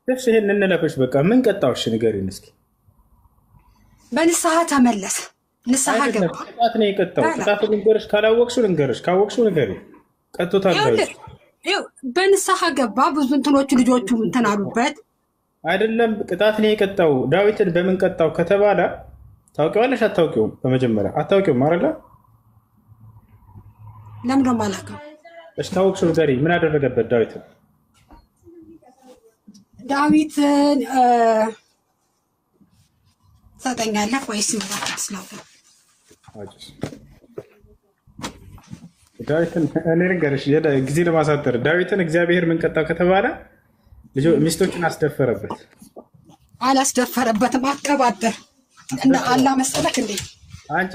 እሺ ይሄን እንለፈሽ በቃ ምን ቀጣውሽ ንገሪን እስኪ። በንስሐ ተመለሰ። ንስሐ ገባ። ቅጣት ነው የቀጣው። ቅጣት ልንገርሽ፣ ካላወቅሽው ልንገርሽ፣ ካወቅሽው ንገሪኝ። ቀጥቶታል ታዲያ። በንስሐ ገባ። ብዙ እንትኖቹ ልጆቹ እንትን አሉበት። አይደለም ቅጣት ነው የቀጣው። ዳዊትን በምን ቀጣው ከተባለ ታውቂዋለሽ አታውቂውም? በመጀመሪያ አታውቂውም አይደለ? ለምን ነው የማላውቀው? እሺ ታውቅሽው ንገሪኝ። ምን አደረገበት ዳዊትን? ዳዊትን ሰጠኛለህ ወይስ መጣፍ ስላው? ዳዊትን እኔ ልንገርሽ ጊዜ ለማሳጠር ዳዊትን እግዚአብሔር ምን ቀጣው ከተባለ ሚስቶችን አስደፈረበት። አላስደፈረበትም። አቀባጠር እና አላህ መሰለክ እንዴ? አንቺ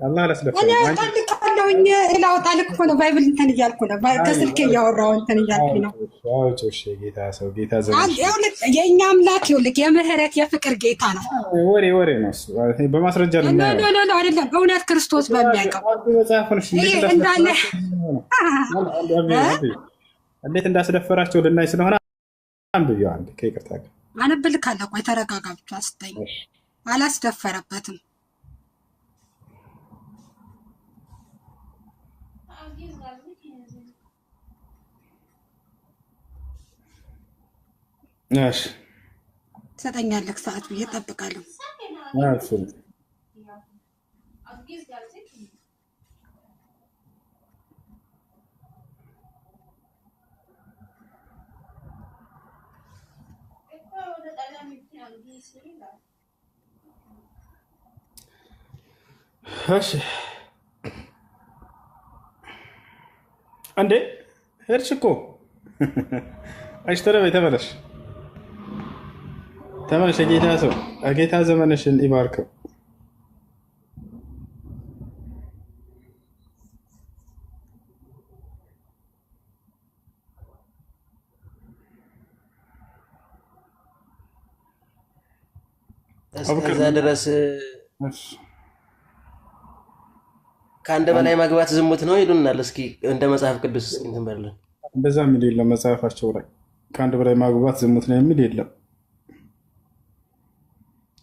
አላህ አላስደፈረም። እኔ እላውጣልህ እኮ ነው። ባይብል እንትን እያልኩ ነው። ከስልኬ እያወራሁ እንትን እያልኩ ነው። ጌታ ሰው ጌታ ዘመን የእኛ አምላክ ይኸውልህ የምህረት የፍቅር ጌታ ነው። ወሬ ነው እሱ። በማስረጃ ነው አይደለም፣ እውነት ክርስቶስ በሚያውቀው እንዳለ እንዴት እንዳስደፈራቸው ልናይ ስለሆነ አንብቤው አንድ ከይቅርታ ጋር አነብልካለሁ። ቆይ ተረጋጋ ብቻ ስተኝ። አላስደፈረበትም። እሺ ትሰጠኛለህ ሰዓት ብዬ እጠብቃለሁ። እሺ እንዴ ሄድሽ እኮ እሺ ተመለሽ የጌታ ሰው ጌታ ዘመንሽን ይባርከው። እስከዛ ድረስ ከአንድ በላይ ማግባት ዝሙት ነው ይሉናል። እስኪ እንደ መጽሐፍ ቅዱስ እስኪ እንትን በለን። እንደዛ የሚል የለም መጽሐፋቸው ላይ ከአንድ በላይ ማግባት ዝሙት ነው የሚል የለም።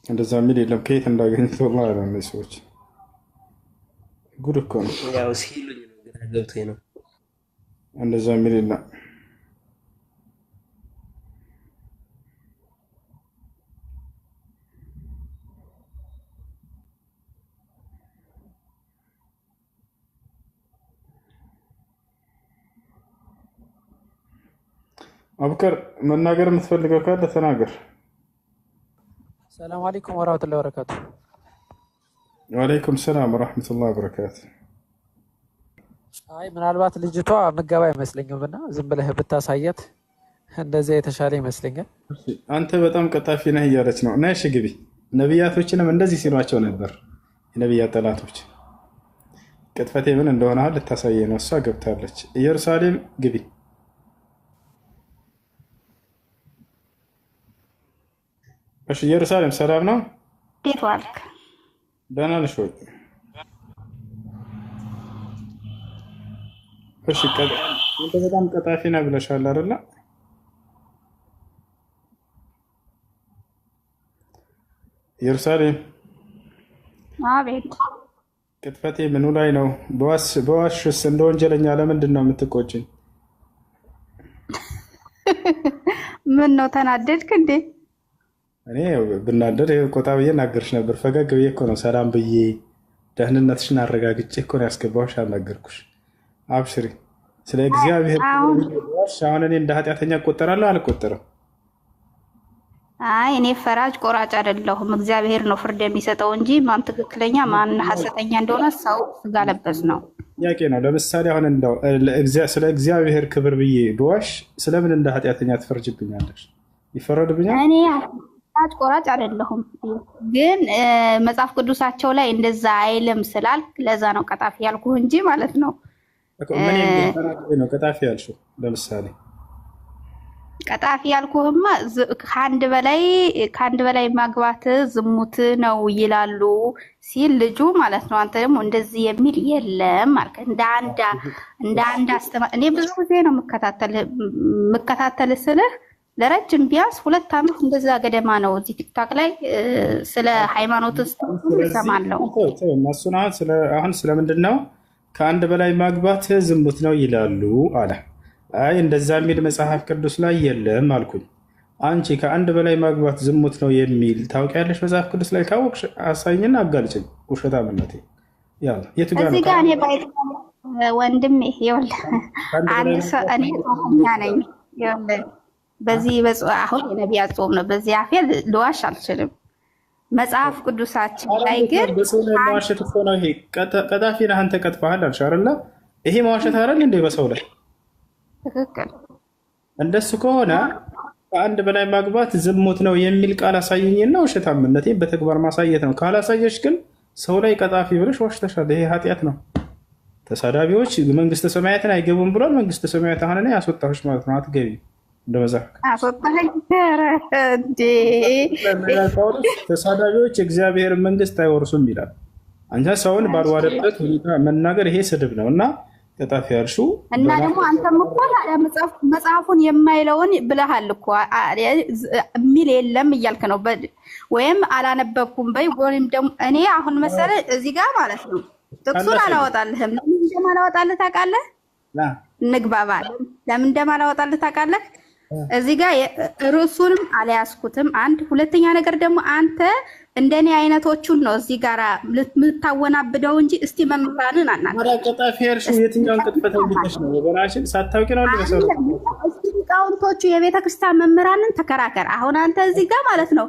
እንደዛ የሚል የለም። ከየት እንዳገኙት ማለት ነው ሰዎች። ጉድ እኮ ነው። ያው ሲሉኝ ነው ግራ ገብቶኝ ነው። እንደዛ የሚል የለም። አቡከር መናገር የምትፈልገው ካለ ተናገር። ሰላም አለይኩም ወራህመቱላሂ ወበረካቱ። ወአለይኩም ሰላም ወራህመቱላሂ ወበረካቱ። አይ ምናልባት ልጅቷ ምገባ አይመስለኝም እና ዝም ብለህ ብታሳየት እንደዚያ የተሻለ ይመስለኛል። አንተ በጣም ቀጣፊ ነህ እያለች ነው። እና እሺ ግቢ። ነቢያቶችንም እንደዚህ ሲሏቸው ነበር የነቢያት ጠላቶች። ቅጥፈቴ ምን እንደሆነ አሁን ልታሳየ ነው። እሷ ገብታለች። ኢየሩሳሌም ግቢ። እሺ ኢየሩሳሌም ሰላም ነው? እንዴት ዋልክ? ደህና ነሽ ወይ? እሺ አንተ በጣም ቀጣፊ ነህ ብለሻል አይደለ? ኢየሩሳሌም አቤት። ቅጥፈቴ ምኑ ላይ ነው? በዋሽስ እንደ ወንጀለኛ ለምንድን ነው የምትቆጭኝ? ምን ነው ተናደድክ እንዴ? እኔ ብናደድ ቆጣ ብዬ እናገርሽ ነበር። ፈገግ ብዬ እኮ ነው ሰላም ብዬ ደህንነትሽን አረጋግጬ እኮ ነው ያስገባሁሽ። አልነገርኩሽ። አብሽሪ። ስለ እግዚአብሔር አሁን እኔ እንደ ኃጢአተኛ እቆጠራለሁ አልቆጠርም? አይ እኔ ፈራጅ ቆራጭ አይደለሁም። እግዚአብሔር ነው ፍርድ የሚሰጠው እንጂ ማን ትክክለኛ ማን ሐሰተኛ እንደሆነ ሰው ስጋ ለበስ ነው። ጥያቄ ነው። ለምሳሌ አሁን እንደው ስለ እግዚአብሔር ክብር ብዬ ብዋሽ ስለምን እንደ ኃጢአተኛ ትፈርጅብኛለሽ? ይፈረድብኛል? እኔ ፈራጅ ቆራጭ አይደለሁም፣ ግን መጽሐፍ ቅዱሳቸው ላይ እንደዛ አይልም ስላልክ ለዛ ነው ቀጣፊ ያልኩህ እንጂ ማለት ነው። ምን ነው ቀጣፊ ያልሽው? ለምሳሌ ቀጣፊ ያልኩህማ ከአንድ በላይ ማግባት ዝሙት ነው ይላሉ ሲል ልጁ ማለት ነው። አንተ ደግሞ እንደዚህ የሚል የለም ማለት እንደ አንድ አስተማሪ እኔ ብዙ ጊዜ ነው የምከታተል ስልህ ለረጅም ቢያንስ 2 ዓመት እንደዛ ገደማ ነው እዚህ ቲክቶክ ላይ ስለ ሃይማኖት እሰማለሁ። እነሱን አሁን ስለምንድን ነው ከአንድ በላይ ማግባት ዝሙት ነው ይላሉ አለ። አይ እንደዛ የሚል መጽሐፍ ቅዱስ ላይ የለም አልኩኝ። አንቺ ከአንድ በላይ ማግባት ዝሙት ነው የሚል ታውቂያለሽ? መጽሐፍ ቅዱስ ላይ ካወቅሽ አሳይኝና አጋልጭኝ። ውሸታምነቴ የቱ ጋር እዚህ ጋር እኔ ወንድሜ ይኸውልህ፣ እኔ ጾመኛ ነኝ። ይኸውልህ በዚህ አሁን የነቢያት ጾም ነው። በዚህ አፌ ልዋሽ አልችልም። መጽሐፍ ቅዱሳችን ላይ ግን መዋሸት እኮ ነው። ይሄ ቀጣፊ ነህ አንተ፣ ቀጥፈሃል አልሽ አይደለ? ይሄ መዋሸት አይደል እንዴ በሰው ላይ? ትክክል። እንደሱ ከሆነ ከአንድ በላይ ማግባት ዝሙት ነው የሚል ቃል አሳየኝና ውሸታምነቴን በተግባር ማሳየት ነው። ካላሳየሽ ግን ሰው ላይ ቀጣፊ ብለሽ ዋሽተሻል። ይሄ ኃጢአት ነው። ተሳዳቢዎች መንግስተ ሰማያትን አይገቡም ብሏል። መንግስተ ሰማያት አሁን ያስወጣሁሽ ማለት ነው። አትገቢ ተሳዳቢዎች የእግዚአብሔር መንግስት አይወርሱም ይላል። አንተ ሰውን ባልዋለበት ሁኔታ መናገር ይሄ ስድብ ነው እና ቀጣፊ ያልሽው እና ደግሞ አንተም እኮ መጽሐፉን የማይለውን ብለሃል እኮ የሚል የለም እያልክ ነው። ወይም አላነበብኩም በይ ወይም ደግሞ እኔ አሁን መሰለ እዚህ ጋር ማለት ነው ጥቅሱን አላወጣልህም። ለምን እንደማላወጣልህ ታውቃለህ? እንግባባ። ለምን እንደማላወጣልህ ታውቃለህ? እዚህ ጋር ርዕሱንም አልያዝኩትም። አንድ ሁለተኛ ነገር ደግሞ አንተ እንደኔ አይነቶቹን ነው እዚህ ጋር የምታወናብደው እንጂ እስቲ መምህራንን አናግረው። ቀጣፊ ያልሽው የትኛውን ቅጥፈት እንዲተሽ ነው? ወገናችን ሳታውቂ ነው ለሰው ሊቃውንቶቹ የቤተ ክርስቲያን መምህራንን ተከራከር። አሁን አንተ እዚህ ጋር ማለት ነው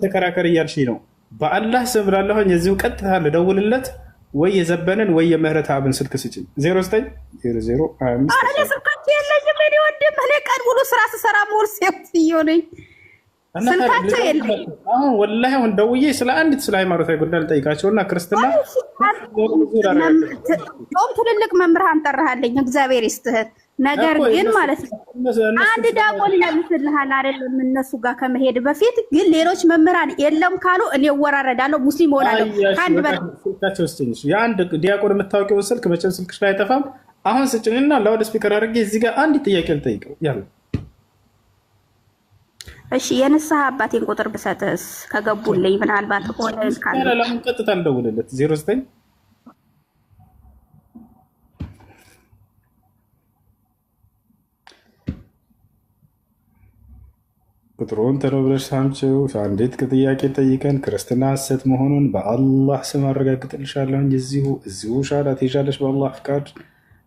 ተከራከር እያልሽ ነው። በአላህ ስም ብላለሁኝ እዚሁ ቀጥታ ልደውልለት ወይ የዘበንን ወይ የምህረት አብን ስልክ ስጭኝ 090025 ስልካቸው የለኝም። እኔ ወንድም እኔ ቀን ሙሉ ስራ ስሰራ ሙሉ ሴትዮነኝ ስልካቸው የለኝም። አሁን ወላሂ አሁን ደውዬ ስለ አንዲት ስለ ሃይማኖታዊ ጉዳይ ልጠይቃቸውና ክርስትና ጾም ትልልቅ መምህራን ጠራሃለኝ እግዚአብሔር ይስጥህ። ነገር ግን ማለት ነው አንድ ዳቆን ይመስልሃል አይደለም? እነሱ ጋር ከመሄድ በፊት ግን ሌሎች መምህራን የለም ካሉ እኔ እወራረዳለሁ፣ ሙስሊም ሆናለሁ። ከአንድ ስልካቸው ስጭኝ። የአንድ ዲያቆን የምታወቂውን ስልክ መቼም ስልክሽ ላይ አይጠፋም። አሁን ስጭኝና ላውድ ስፒከር አድርጌ እዚህ ጋር አንድ ጥያቄ ልጠይቀው ያለ። እሺ የንስሐ አባቴን ቁጥር ብሰጥስ ከገቡልኝ ምናልባት ኦንላይን ካለ ለምን ቀጥታ እንደውልለት 09 ቁጥሩን ተነብረሽ ሳምጪው። አንዲት ጥያቄ ጠይቀን ክርስትና ሐሰት መሆኑን በአላህ ስም አረጋግጥልሻለሁ። እዚሁ ሻዳ ትይዣለሽ በአላህ ፍቃድ።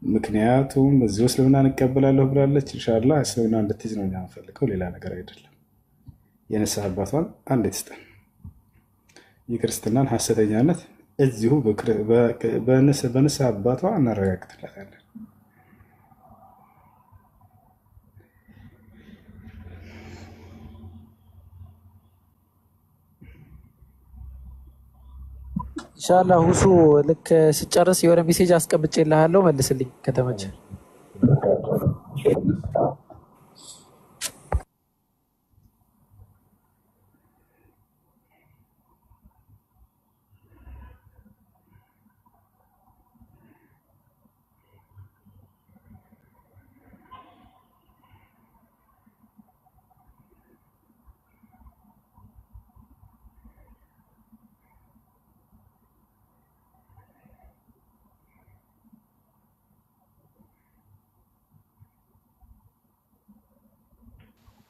ምክንያቱም እዚሁ እስልምና እንቀበላለሁ ብላለች። ኢንሻአላህ እስልምና እንድትይዝ ነው የምፈልገው፣ ሌላ ነገር አይደለም። የንስሐ አባቷን አንዴት ስጠን። የክርስትናን ሐሰተኛነት እዚሁ በንስሐ አባቷ እናረጋግጥላታለን። ኢንሻአላህ ሁሱ ልክ ስጨርስ የሆነ ሜሴጅ አስቀምጬልሃለሁ፣ መልስልኝ ከተመቸ።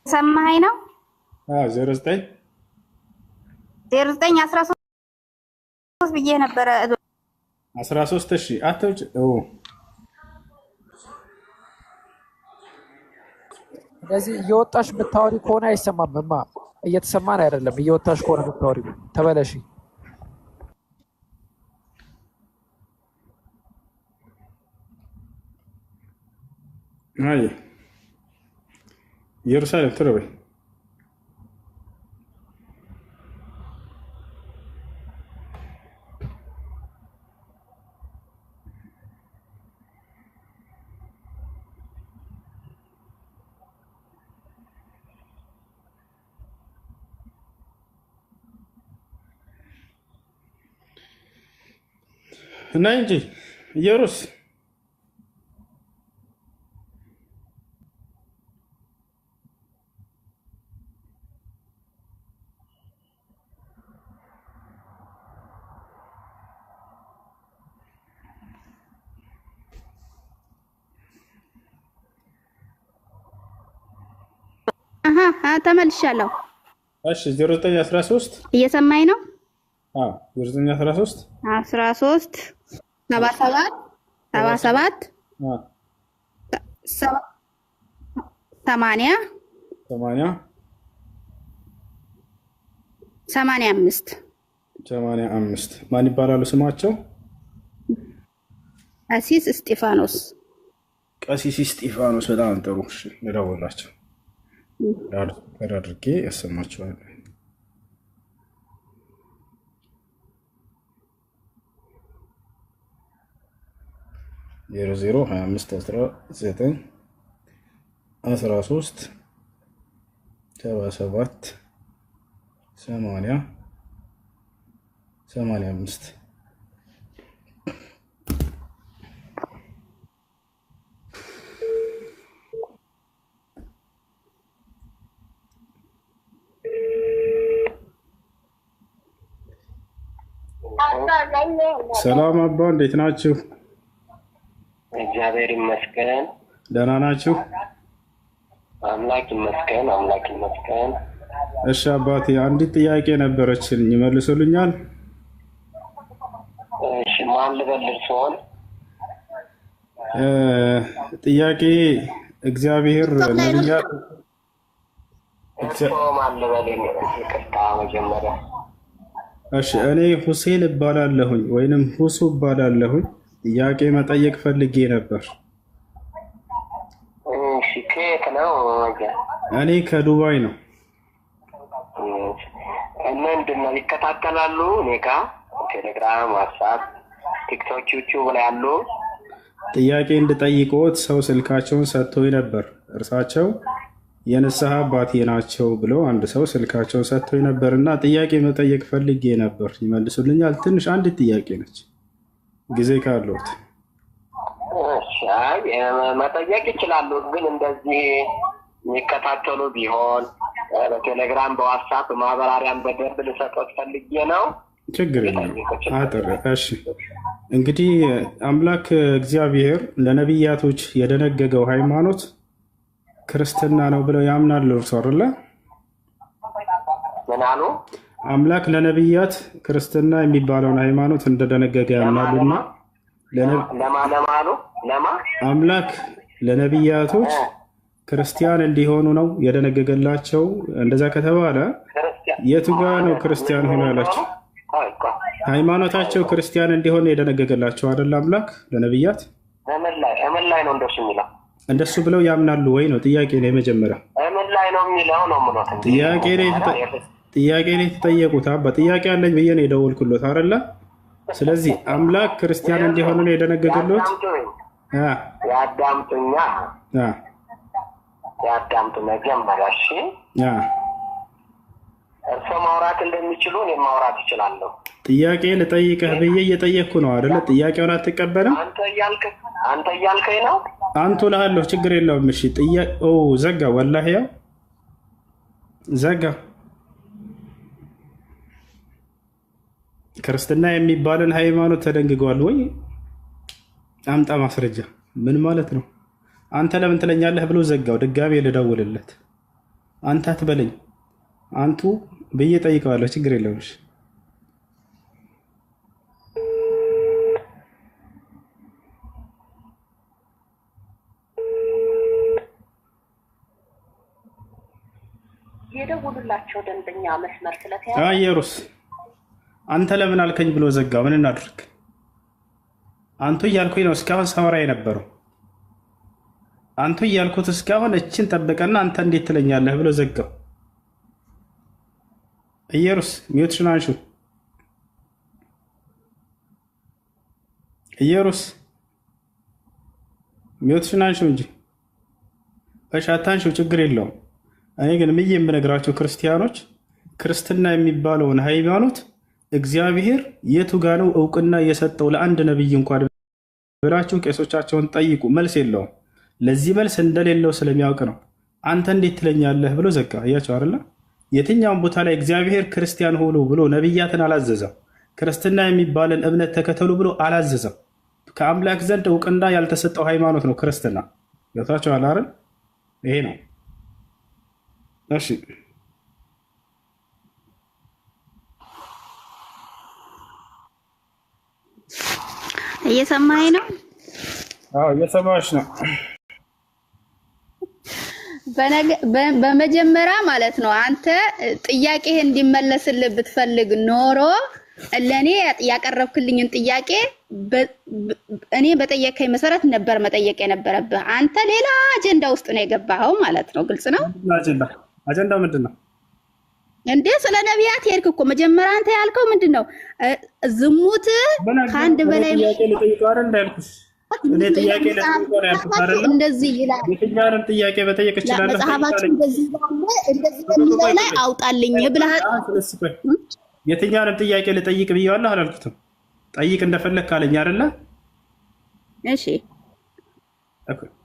ሰማኸኝ ነው? 09 ብዬ ነበረ 13 እሺ አትውጭ። ስለዚህ እየወጣሽ ብታወሪ ከሆነ አይሰማምማ። እየተሰማን አይደለም። እየወጣሽ ከሆነ ብታወሪ ተበለሺ። አይ ኢየሩሳሌም ትረበይ እና እንጂ ኢየሩስ ተመልሻለሁ። እሺ 0913 እየሰማኝ ነው? 0913 13 77 77 80 85 ማን ይባላሉ ስማቸው? ቀሲስ እስጢፋኖስ። ቀሲስ እስጢፋኖስ። በጣም ጥሩ። እሺ ልደውላቸው አድርጌ ያሰማቸዋል። 00251913778085 ሰላም አባ፣ እንዴት ናችሁ? እግዚአብሔር ይመስገን። ደህና ናችሁ? አምላክ ይመስገን፣ አምላክ ይመስገን። እሺ አባቴ፣ አንዲት ጥያቄ ነበረችን፣ ይመልሱልኛል? እሺ፣ ማን ልበልህ ሲሆን ጥያቄ እግዚአብሔር ነብያት ማን ልበልህ? ይቅርታ መጀመሪያ። እሺ፣ እኔ ሁሴን እባላለሁኝ ወይንም ሁሱ እባላለሁኝ። ጥያቄ መጠየቅ ፈልጌ ነበር። እሺ፣ ከየት ነው? እኔ ከዱባይ ነው። ምንድን ነው ይከታተላሉ? እኔ ጋ ቴሌግራም፣ ዋትስአፕ፣ ቲክቶክ፣ ዩቲዩብ ላይ አሉ። ጥያቄ እንድጠይቅዎት ሰው ስልካቸውን ሰጥቶኝ ነበር። እርሳቸው የንስሐ አባቴ ናቸው ብለው አንድ ሰው ስልካቸውን ሰጥቶኝ ነበር እና ጥያቄ መጠየቅ ፈልጌ ነበር። ይመልሱልኛል? ትንሽ አንዲት ጥያቄ ነች፣ ጊዜ ካለዎት። መጠየቅ ይችላሉ፣ ግን እንደዚህ የሚከታተሉ ቢሆን በቴሌግራም በዋትሳፕ ማብራሪያን በደንብ ልሰጦት ፈልጌ ነው። ችግር የለም። አጥር። እሺ፣ እንግዲህ አምላክ እግዚአብሔር ለነቢያቶች የደነገገው ሃይማኖት ክርስትና ነው ብለው ያምናሉ። እርሶ አይደለ? ምን አሉ? አምላክ ለነቢያት ክርስትና የሚባለውን ሃይማኖት እንደደነገገ ያምናሉና አምላክ ለነቢያቶች ክርስቲያን እንዲሆኑ ነው የደነገገላቸው። እንደዛ ከተባለ የቱ ጋ ነው ክርስቲያን ሆኖ ያላቸው? ሃይማኖታቸው ክርስቲያን እንዲሆን የደነገገላቸው አይደል? አምላክ ለነቢያት ምን ላይ ነው እንደሱ የሚለው? እንደሱ ብለው ያምናሉ ወይ ነው ጥያቄ ነው። የመጀመሪያ ምን ላይ ነው የሚለው ነው ምኖት ጥያቄ ነው የተጠየቁት። በጥያቄ አለኝ ብዬ ነው የደወልኩሎት አይደለ? ስለዚህ አምላክ ክርስቲያን እንዲሆኑ ነው የደነገገሎት። ያዳምጡ መጀመሪያ። እሺ፣ እርሶ ማውራት እንደሚችሉ እኔ ማውራት ይችላለሁ። ጥያቄ ልጠይቅህ ብዬ እየጠየቅኩ ነው አይደለ? ጥያቄውን አትቀበልም? አንተ እያልከኝ ነው። አንቱ እልሃለሁ፣ ችግር የለውም። እሺ፣ ዘጋ። ወላሂ ያው ዘጋ። ክርስትና የሚባልን ሃይማኖት ተደንግጓል ወይ? አምጣ ማስረጃ። ምን ማለት ነው? አንተ ለምን ትለኛለህ ብሎ ዘጋው። ድጋሜ ልደውልለት። አንተ አትበለኝ፣ አንቱ ብዬ ጠይቀዋለሁ። ችግር የለውም። የደውሉላቸው ደንበኛ መስመር ስለተያዘ አየሩስ አንተ ለምን አልከኝ ብሎ ዘጋ። ምን እናድርግ? አንቱ እያልኩኝ ነው እስካሁን ሳወራ የነበረው። አንቱ እያልኩት እስካሁን እችን ጠብቀና አንተ እንዴት ትለኛለህ ብሎ ዘጋው። እየሩስ ሚውትሽን አንሹ። እየሩስ ሚውትሽን አንሹ እንጂ እሺ፣ አታንሹ፣ ችግር የለውም። እኔ ግን ምዬ የምነግራቸው ክርስቲያኖች ክርስትና የሚባለውን ሃይማኖት እግዚአብሔር የቱ ጋ ነው እውቅና የሰጠው ለአንድ ነብይ እንኳን ብላችሁ ቄሶቻቸውን ጠይቁ። መልስ የለውም። ለዚህ መልስ እንደሌለው ስለሚያውቅ ነው። አንተ እንዴት ትለኛለህ ብሎ ዘጋ። እያቸው አይደለ? የትኛውም ቦታ ላይ እግዚአብሔር ክርስቲያን ሆኑ ብሎ ነብያትን አላዘዘም። ክርስትና የሚባልን እምነት ተከተሉ ብሎ አላዘዘም። ከአምላክ ዘንድ እውቅና ያልተሰጠው ሃይማኖት ነው ክርስትና። ገብታችኋል አይደል? ይሄ ነው እሺ እየሰማኸኝ ነው? አዎ እየሰማሁሽ ነው። በመጀመሪያ ማለት ነው አንተ ጥያቄህ እንዲመለስልህ ብትፈልግ ኖሮ ለኔ ያቀረብክልኝን ጥያቄ እኔ በጠየቀኝ መሰረት ነበር መጠየቅ የነበረብህ። አንተ ሌላ አጀንዳ ውስጥ ነው የገባኸው ማለት ነው። ግልጽ ነው። አጀንዳው ምንድን ነው እንዴ? ስለ ነቢያት ሄድክ እኮ። መጀመሪያ አንተ ያልከው ምንድን ነው? ዝሙት ከአንድ በላይ ጥያቄ ልጠይቀው አይደል እንዳልኩሽ። እኔ ጥያቄ ልጠይቀው ያልኩት አይደል? እንደዚህ ይላል። የትኛውንም ጥያቄ በጠየቅ ይችላል። መጽሐፋችን እንደዚህ በሚለው ላይ አውጣልኝ ብለሃል። የትኛውንም ጥያቄ ልጠይቅ ብዬዋለሁ አላልኩትም? ጠይቅ እንደፈለግ ካለኝ አይደለ? እሺ።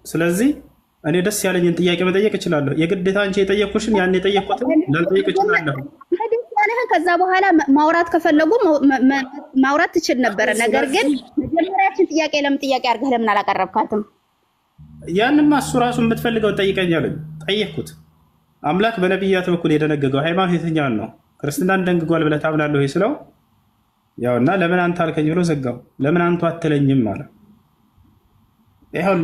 ስለዚህ እኔ ደስ ያለኝን ጥያቄ መጠየቅ እችላለሁ። የግዴታ አንቺ የጠየቅኩሽን ያን የጠየቅኩትን ላልጠይቅ እችላለሁ። ከዛ በኋላ ማውራት ከፈለጉ ማውራት ትችል ነበረ። ነገር ግን መጀመሪያችን ጥያቄ ለምን ጥያቄ አድርገህ ለምን አላቀረብካትም? ያንማ እሱ ራሱ የምትፈልገው ጠይቀኛለኝ። ጠየቅኩት። አምላክ በነቢያት በኩል የደነገገው ሃይማኖት የትኛውን ነው? ክርስትናን ደንግጓል ብለህ ታምናለህ ወይ ስለው ያውና ለምን አንተ አልከኝ ብሎ ዘጋው። ለምን አንተ አትለኝም ማለት ይሄው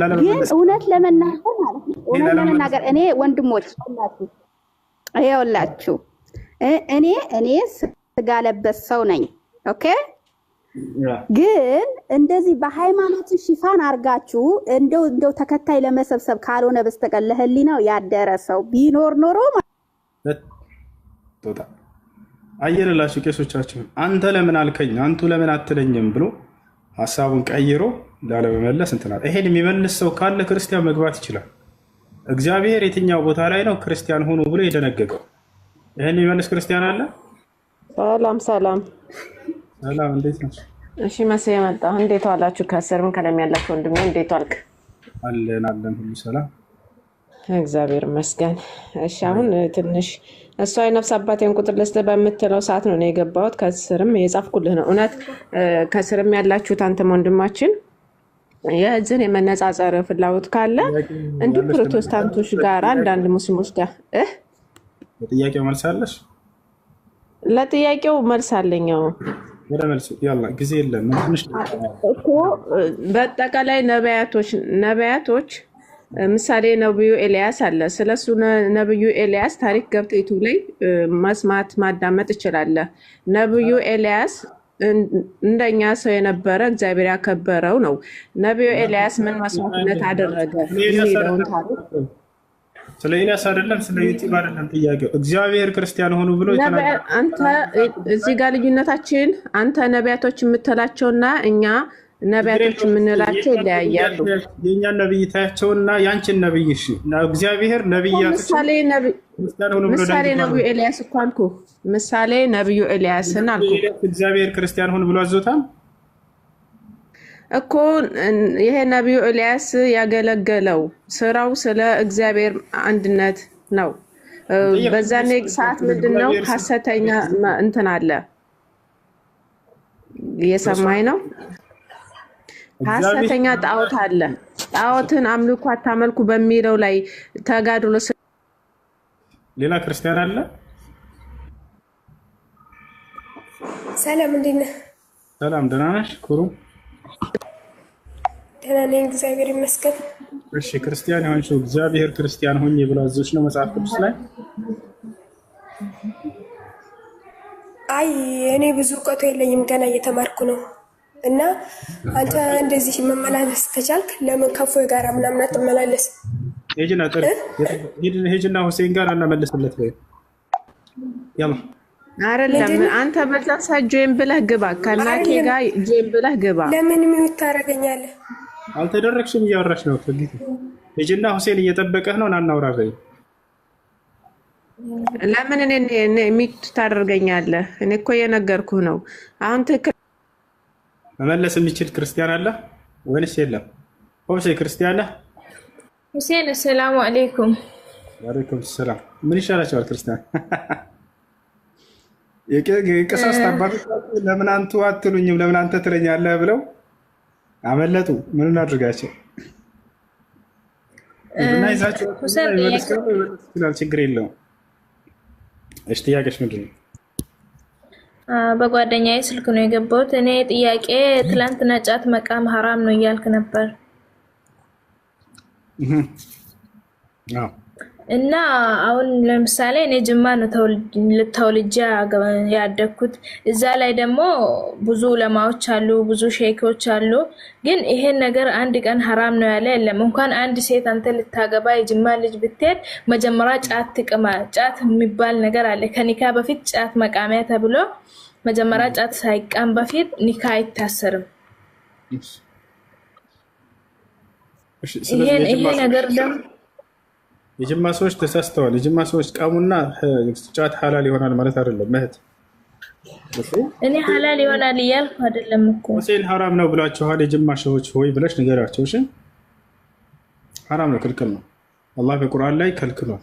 እውነት ለመናገር ማለት ነው። እውነት ለመናገር እኔ ወንድሞች ይኸውላችሁ እኔ ስጋ ለበስ ሰው ነኝ። ኦኬ። ግን እንደዚህ በሃይማኖት ሽፋን አርጋችሁ እንደው ተከታይ ለመሰብሰብ ካልሆነ በስተቀር ለህሊናው ያደረ ሰው ቢኖር ኖሮ አየንላችሁ ቄሶቻችሁን አንተ ለምን አልከኝ አንቱ ለምን አትለኝም ብሎ ሀሳቡን ቀይሮ ላለመመለስ እንትናል። ይሄን የሚመልስ ሰው ካለ ክርስቲያን መግባት ይችላል። እግዚአብሔር የትኛው ቦታ ላይ ነው ክርስቲያን ሆኖ ብሎ የደነገገው? ይሄን የሚመልስ ክርስቲያን አለ? ሰላም ሰላም ሰላም፣ እንዴት ነው? እሺ መሰየ መጣ። እንዴት ዋላችሁ? ከሰርም ከለም ያላችሁ ወንድሜ እንዴት ዋልክ? አለን ሁሉ ሰላም እግዚአብሔር ይመስገን። እሺ አሁን ትንሽ እሷ የነፍስ አባቴን ቁጥር ልስጥ በምትለው ሰዓት ነው የገባሁት። ከስርም የጻፍኩልህ ነው እውነት። ከስርም ያላችሁት አንተም ወንድማችን የእዝን የመነጻጸር ፍላጎት ካለ እንዲሁ ፕሮቴስታንቶች ጋር አንዳንድ ሙስሊሞች ጋር ለጥያቄው መልስ አለሽ? ለጥያቄው መልስ አለኝ። ወደ መልሱ ያላ ጊዜ የለም ትንሽ እኮ በአጠቃላይ ነቢያቶች ምሳሌ ነብዩ ኤልያስ አለ። ስለሱ ነብዩ ኤልያስ ታሪክ ገብተህ ዩቲዩብ ላይ መስማት ማዳመጥ ይችላለህ። ነብዩ ኤልያስ እንደኛ ሰው የነበረ እግዚአብሔር ያከበረው ነው። ነብዩ ኤልያስ ምን መስዋዕትነት አደረገ የሚለውን ታሪክ ስለ ኤልያስ አይደለም ስለ ዩቲዩብ አይደለም ጥያቄው። እግዚአብሔር ክርስቲያን ሆኑ ብሎ አንተ እዚህ ጋር ልዩነታችን አንተ ነቢያቶች የምትላቸውና እኛ ነቢያቶች የምንላቸው ይለያያሉ። የእኛን ነብይ ታያቸውና ያንቺን ነብይ እሺ፣ እግዚአብሔር ነብያቶች ምሳሌ ነብዩ ኤልያስ እኮ አልኩህ። ምሳሌ ነብዩ ኤልያስን አልኩህ። እግዚአብሔር ክርስቲያን ሆኑ ብሎ አዞታል እኮ። ይሄ ነብዩ ኤልያስ ያገለገለው ስራው ስለ እግዚአብሔር አንድነት ነው። በዛኔ ሰዓት ምንድነው ሐሰተኛ እንትን አለ። እየሰማኝ ነው? ሐሰተኛ ጣዖት አለ። ጣዖትን አምልኩ አታመልኩ በሚለው ላይ ተጋድሎ ሌላ ክርስቲያን አለ። ሰላም እንዴት ነህ? ሰላም ደህና ነሽ? ኩሩ ደህና ነኝ እግዚአብሔር ይመስገን። እሺ ክርስቲያን የሆንሽው እግዚአብሔር ክርስቲያን ሆኜ ብሎ አዘዝሽ ነው መጽሐፍ ቅዱስ ላይ? አይ እኔ ብዙ እውቀቱ የለኝም ገና እየተማርኩ ነው። እና አንተ እንደዚህ መመላለስ ከቻልክ ለምን ከፎ ጋር ምናምን አትመላለስ? ሄጅና ሁሴን ጋር እናመለስለት ወይ ያማ አይደለም። አንተ በዛ ጆይን ብለህ ግባ፣ ከናቴ ጋር ጆይን ብለህ ግባ። ለምን ሚውት ታደርገኛለህ? አልተደረግሽም፣ እያወራሽ ነው። ከጊዜ ሄጅና ሁሴን እየጠበቀህ ነው። ናናውራ በይ። ለምን እኔ ሚውት ታደርገኛለህ? እኔ እኮ እየነገርኩህ ነው። አሁን ትክክል መመለስ የሚችል ክርስቲያን አለ ወይንስ የለም? ሆሴ ክርስቲያን ነህ? ሁሴን ሰላም አለይኩም። ወአለይኩም ሰላም። ምን ይሻላችኋል ክርስቲያን? የቀሳውስት አባቶች ለምን አንቱ አትሉኝም ለምን አንተ ትለኛለህ ብለው አመለጡ። ምን እናድርጋቸው? እና ይዛቸው ችግር የለውም። እሺ ጥያቄሽ ምንድን ነው? በጓደኛዬ ስልክ ነው የገባሁት። እኔ ጥያቄ ትላንትና ጫት መቃም ሐራም ነው እያልክ ነበር እና አሁን ለምሳሌ እኔ ጅማ ነው ተወልጄ ያደግኩት። እዛ ላይ ደግሞ ብዙ ዑለማዎች አሉ፣ ብዙ ሼኮች አሉ። ግን ይሄን ነገር አንድ ቀን ሐራም ነው ያለ የለም። እንኳን አንድ ሴት አንተ ልታገባ የጅማ ልጅ ብትሄድ መጀመሪያ ጫት ትቅማ። ጫት የሚባል ነገር አለ። ከኒካ በፊት ጫት መቃሚያ ተብሎ መጀመሪያ ጫት ሳይቃም በፊት ኒካ አይታሰርም። ይሄ ነገር ደግሞ የጅማ ሰዎች ተሳስተዋል። የጅማ ሰዎች ቃሙና ጫት ሐላል ይሆናል ማለት አይደለም። እህት እኔ ሐላል ይሆናል እያልኩ አይደለም እኮ ሁሴን ሐራም ነው ብላችኋል የጅማ ሰዎች ሆይ ብለሽ ንገራቸው። እሺ ሐራም ነው፣ ክልክል ነው። አላህ በቁርአን ላይ ከልክሏል።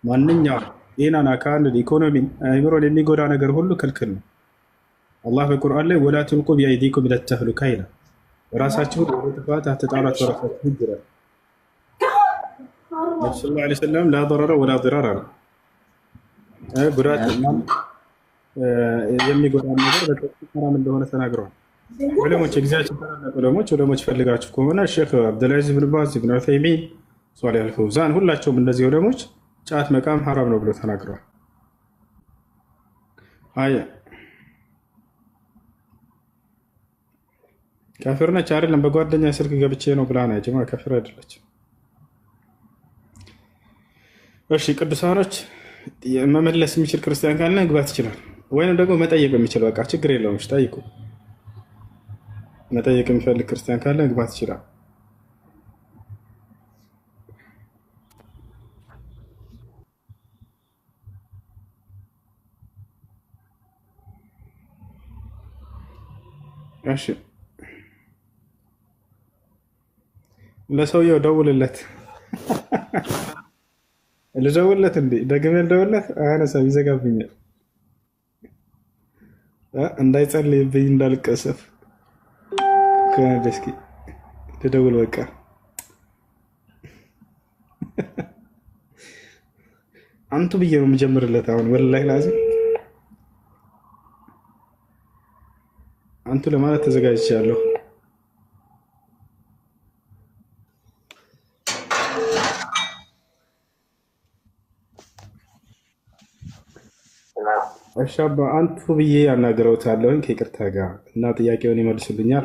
ማንኛውም ጤናን፣ አካልን፣ ኢኮኖሚን፣ አእምሮን የሚጎዳ ነገር ሁሉ ክልክል ነው። አላህ በቁርአን ላይ ወላ ትልቁ ቢአይዲኩም ኢለ ተህሉካ ይላል። ራሳችሁን ወደ ጥፋት አትጣሏት በራሳችሁ ይላል። ነብዩ ሰለላሁ ዐለይሂ ወሰለም ላ ضرر ወላ ضرر አሉ። ጉዳት የሚጎዳ ነገር በጥቂት ሐራም እንደሆነ ተናግረዋል። ዑለሞች የጊዜያችን ታላላቅ ዑለሞች ፈልጋችሁ ከሆነ ሼክ አብዱልዓዚዝ ብን ባዝ፣ ኢብኑ ዑሰይሚን፣ ሷሊህ አልፈውዛን ሁላቸውም እነዚህ ዑለሞች ጫት መቃም ሐራም ነው ብለው ተናግረዋል። አያ ካፊር ነች አይደለም፣ በጓደኛ ስልክ ገብቼ ነው ብላ ነው ጀማ፣ ካፊር አይደለችም። እሺ ቅዱሳኖች መመለስ የሚችል ክርስቲያን ካለ መግባት ይችላል፣ ወይንም ደግሞ መጠየቅ የሚችል በቃ ችግር የለውም። እሺ ጠይቁ። መጠየቅ የሚፈልግ ክርስቲያን ካለ መግባት ይችላል። እሺ ለሰውየው ደውልለት። ልደውልለት እንዴ? ደግሜ ልደውልለት? አያነሳም፣ ይዘጋብኛል። እንዳይጸልይብኝ እንዳልቀሰፍ ከደስኪ ልደውል በቃ። አንቱ ብዬ ነው የምጀምርለት አሁን። ወላሂ ላዚም አንቱ ለማለት ተዘጋጅቻለሁ። እሺ አባ አንቱ ብዬ ያናገረውታለሁኝ ከይቅርታ ጋር እና ጥያቄውን ይመልሱልኛል።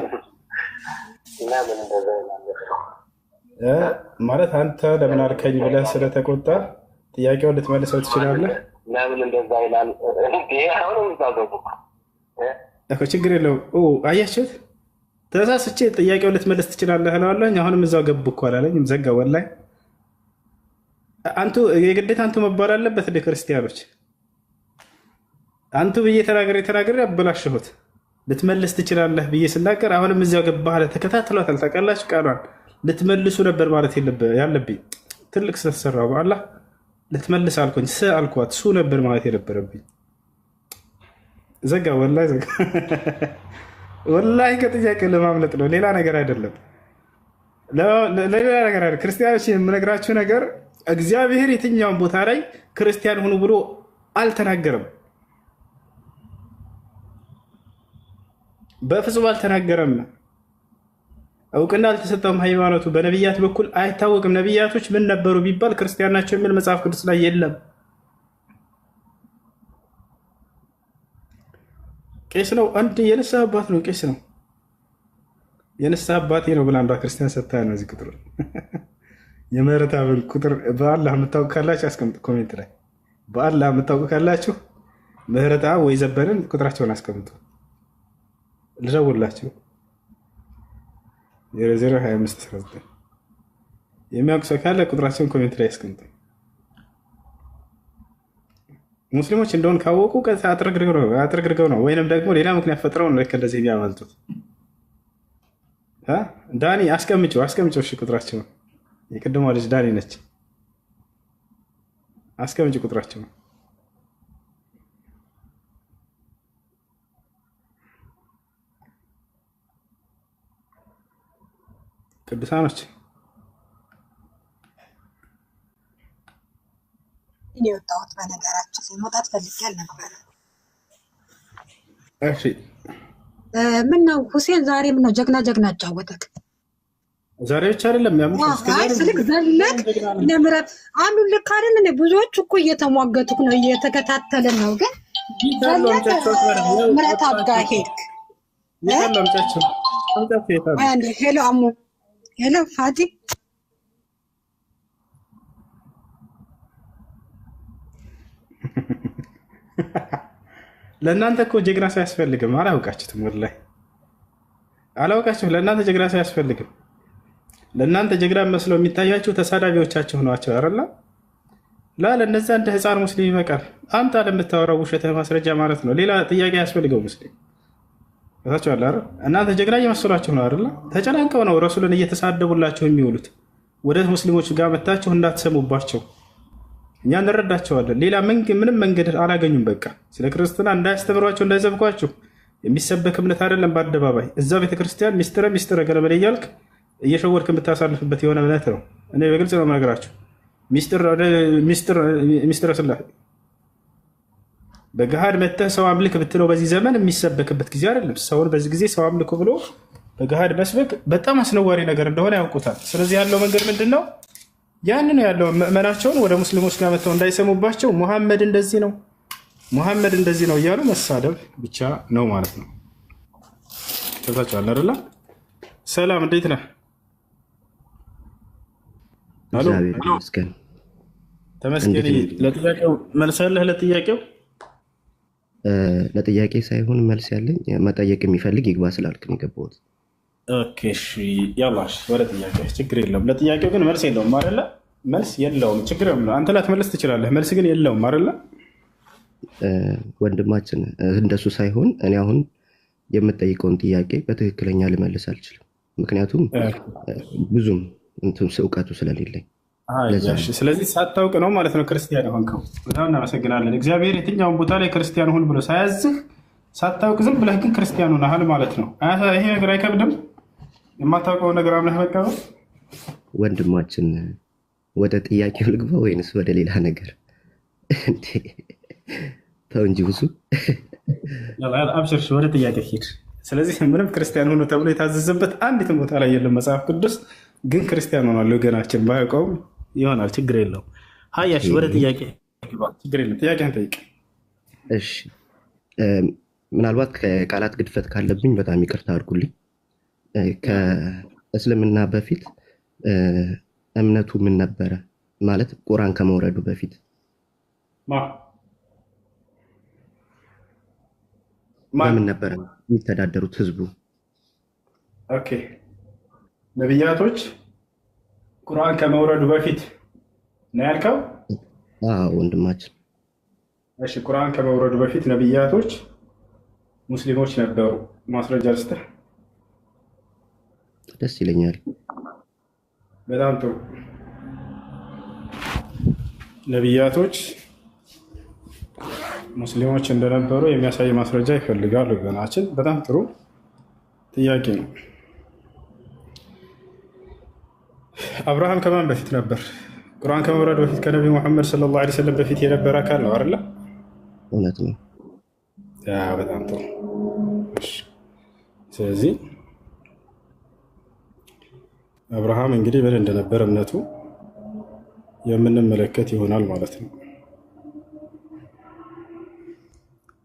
ማለት አንተ ለምን አልከኝ ብለህ ስለተቆጣ ጥያቄውን ልትመልሰው ትችላለህ። ችግር የለውም። አያችሁት? ተሳስቼ ጥያቄውን ልትመልስ ትችላለህ እለዋለሁኝ። አሁንም እዛው ገቡ እኮ አላለኝም፣ ዘጋ። ወላሂ አንቱ የግዴታ አንቱ መባል አለበት እንደ ክርስቲያኖች። አንቱ ብዬ ተናገሬ አበላሽሁት። ልትመልስ ትችላለህ ብዬ ስናገር አሁንም እዚያው ገባህ አለ። ተከታትሏታል። ታውቃላችሁ፣ ቃሏን ልትመልሱ ነበር ማለት ያለብኝ። ትልቅ ስለተሰራው በአላህ ልትመልስ አልኩኝ። አልኳት ሱ ነበር ማለት የነበረብኝ። ዘጋ። ወላሂ ዘጋ። ወላሂ ከጥያቄ ለማምለጥ ነው፣ ሌላ ነገር አይደለም። ለሌላ ነገር አይደለም። ክርስቲያኖች የምነግራችሁ ነገር እግዚአብሔር የትኛውን ቦታ ላይ ክርስቲያን ሁኑ ብሎ አልተናገረም። በፍጹም አልተናገረም። እውቅና አልተሰጠውም። ሃይማኖቱ በነቢያት በኩል አይታወቅም። ነቢያቶች ምን ነበሩ ቢባል ክርስቲያን ናቸው የሚል መጽሐፍ ቅዱስ ላይ የለም። ቄስ ነው፣ አንድ የንስሐ አባት ነው፣ ቄስ ነው። የንስሐ አባቴ ነው ብላ አንዷ ክርስቲያን ሰጥታ ነው። እዚህ ቁጥር የምህረት አብን ቁጥር በአላህ የምታውቁ ካላችሁ አስቀምጡ ኮሜንት ላይ። በአላህ የምታውቁ ካላችሁ ምህረት አብ ወይ ዘበንን ቁጥራቸውን አስቀምጡ። ልደውላችሁ 002519 የሚያውቅ ሰው ካለ ቁጥራቸውን ኮሜንት ላይ ያስቀምጡ። ሙስሊሞች እንደሆን ካወቁ አጥረግርገው ነው ወይንም ደግሞ ሌላ ምክንያት ፈጥረው ነው ከእንደዚህ የሚያመልጡት። ዳኒ አስቀምጪው። እሺ ቁጥራቸውን የቅድሟ ልጅ ዳኒ ነች። አስቀምጪ ቁጥራቸውን። ቅዱሳኖች እኔ የወጣሁት በነገራችን ላይ መውጣት ፈልጌ አልነበረ። እሺ ምን ነው ሁሴን ዛሬ ምን ነው ጀግና ጀግና አጫወተክ? ዛሬ ብቻ አይደለም ስልክ ዘለቅ ለምረት አሉ ልክ አይደል እንዴ? ብዙዎቹ እኮ እየተሟገቱክ ነው እየተከታተልን ነው። ግን ምረት አጋ ሄድክ ሄሎ አሙ ሄሎ ፋቲ ለእናንተ እኮ ጀግና ሳያስፈልግም አላውቃችሁትም። ወላሂ አላውቃችሁም። ለእናንተ ጀግና ሳያስፈልግም ለእናንተ ጀግና መስለው የሚታያችሁ ተሳዳቢዎቻችሁ ናቸው አይደል? ለእነዛ እንደ ህፃን ሙስሊም ይበቃል። አንተ ለምታወራው ውሸት ማስረጃ ማለት ነው። ሌላ ጥያቄ ያስፈልገው ሙስሊም ታቻለ አይደል? እናንተ ጀግና እየመሰሏችሁ ነው አይደል? ተጨናንቀው ነው ረሱልን እየተሳደቡላችሁ የሚውሉት። ወደ ሙስሊሞች ጋር መታችሁ እንዳትሰሙባቸው እኛ እንረዳቸዋለን። ሌላ ምንም መንገድ አላገኙም። በቃ ስለ ክርስትና እንዳያስተምሯቸው እንዳይዘብኳችሁ የሚሰበክ እምነት አይደለም። በአደባባይ እዛ ቤተክርስቲያን ሚስጥረ ገለመሌ እያልክ እየሸወድክ የምታሳልፍበት የሆነ እምነት ነው። እኔ በግልጽ ነው የምነግራችሁ። ሚስጥረ ስላሴ በገሃድ መተህ ሰው አምልክ ብትለው በዚህ ዘመን የሚሰበክበት ጊዜ አይደለም። ሰውን በዚህ ጊዜ ሰው አምልኩ ብሎ በገሃድ መስበክ በጣም አስነዋሪ ነገር እንደሆነ ያውቁታል። ስለዚህ ያለው መንገድ ምንድን ነው? ያን ነው ያለው። ምዕመናቸውን ወደ ሙስሊሞች ጋር መጥተው እንዳይሰሙባቸው ሙሐመድ እንደዚህ ነው ሙሐመድ እንደዚህ ነው እያሉ መሳደብ ብቻ ነው ማለት ነው። ተዛቻለ አይደለ? ሰላም እንዴት ነህ? አሎ ተመስገን። ለጥያቄው መልስ አለህ? ለጥያቄ ሳይሆን መልስ ያለኝ መጠየቅ የሚፈልግ ይግባ ስላልክ ነው የገባሁት። ኦኬ እሺ፣ ያላሽ ወደ ጥያቄ ችግር የለውም። ለጥያቄው ግን መልስ የለውም አይደለ? መልስ የለውም ችግር የለውም። አንተ ላትመልስ ትችላለህ፣ መልስ ግን የለውም አይደለ? ወንድማችን እንደሱ ሳይሆን እኔ አሁን የምጠይቀውን ጥያቄ በትክክለኛ ልመልስ አልችልም። ምክንያቱም ብዙም እውቀቱ ስለሌለኝ። ስለዚህ ሳታውቅ ነው ማለት ነው ክርስቲያን የሆንከው። በጣም እናመሰግናለን። እግዚአብሔር የትኛውን ቦታ ላይ ክርስቲያን ሁን ብሎ ሳያዝህ ሳታውቅ ዝም ብለህ ግን ክርስቲያን ሆነሃል ማለት ነው። ይሄ ነገር አይከብድም? የማታውቀው ነገር አምነህ መቀበል። ወንድማችን ወደ ጥያቄው ልግባ ወይንስ ወደ ሌላ ነገር? ተው እንጂ ብዙ አብሽር፣ ወደ ጥያቄ ሂድ። ስለዚህ ምንም ክርስቲያን ሆኖ ተብሎ የታዘዘበት አንዲትም ቦታ ላይ የለም መጽሐፍ ቅዱስ። ግን ክርስቲያን ሆኗል ወገናችን፣ ባያውቀውም ይሆናል። ችግር የለውም። ሀያሽ ወደ ጥያቄ ችግር የለም። ጥያቄን ጠይቅ። እሺ፣ ምናልባት ከቃላት ግድፈት ካለብኝ በጣም ይቅርታ አድርጉልኝ። ከእስልምና በፊት እምነቱ ምን ነበረ? ማለት ቁርአን ከመውረዱ በፊት ምን ነበረ የሚተዳደሩት ህዝቡ? ኦኬ፣ ነቢያቶች ቁርአን ከመውረዱ በፊት ነው ያልከው? አዎ ወንድማችን። እሺ፣ ቁርአን ከመውረዱ በፊት ነቢያቶች ሙስሊሞች ነበሩ። ማስረጃ ልስጥህ? ደስ ይለኛል። በጣም ጥሩ። ነቢያቶች ሙስሊሞች እንደነበሩ የሚያሳይ ማስረጃ ይፈልጋሉ ወገናችን። በጣም ጥሩ ጥያቄ ነው። አብርሃም ከማን በፊት ነበር? ቁርአን ከመውረዱ በፊት ከነቢ ሙሐመድ ሰለላሁ ዐለይሂ ወሰለም በፊት የነበረ አካል ነው አይደለ? እውነት ነው። በጣም ጥሩ። ስለዚህ አብርሃም እንግዲህ ምን እንደነበር እምነቱ የምንመለከት ይሆናል ማለት ነው።